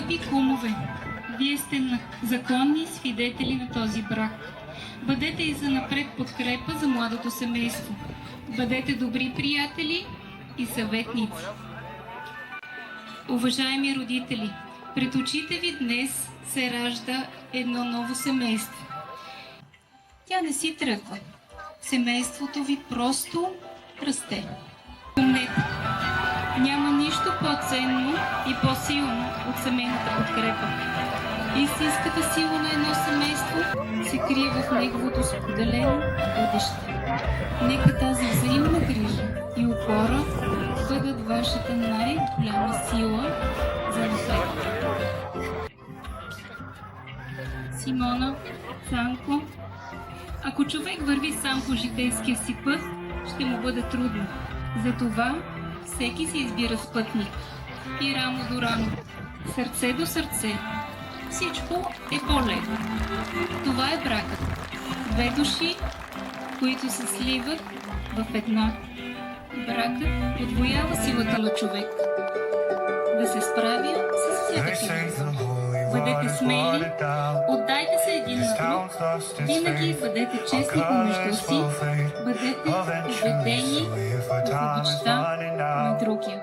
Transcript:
Скъпи кумове, вие сте законни свидетели на този брак. Бъдете и занапред подкрепа за младото семейство. Бъдете добри приятели и съветници. Уважаеми родители, пред очите ви днес се ражда едно ново семейство. Тя не си тръгва. Семейството ви просто расте. Помнете, няма нищо по-ценно и по-силно от семейната подкрепа. Истинската сила на едно семейство се крие в неговото споделено бъдеще. Нека тази взаимна грижа и опора бъдат вашата най-голяма сила за напред. Симона, Цанко, ако човек върви сам по житейския си път, ще му бъде трудно. Затова всеки си избира спътник. И рамо до рамо, сърце до сърце, всичко е по-леко. Това е бракът. Две души, които се сливат в една. Бракът отвоява силата на човек да се справя с всякакви иззови. Бъдете смели, отдайте се един на друг, винаги бъдете честни помежду си, бъдете убедени в обичта на другия.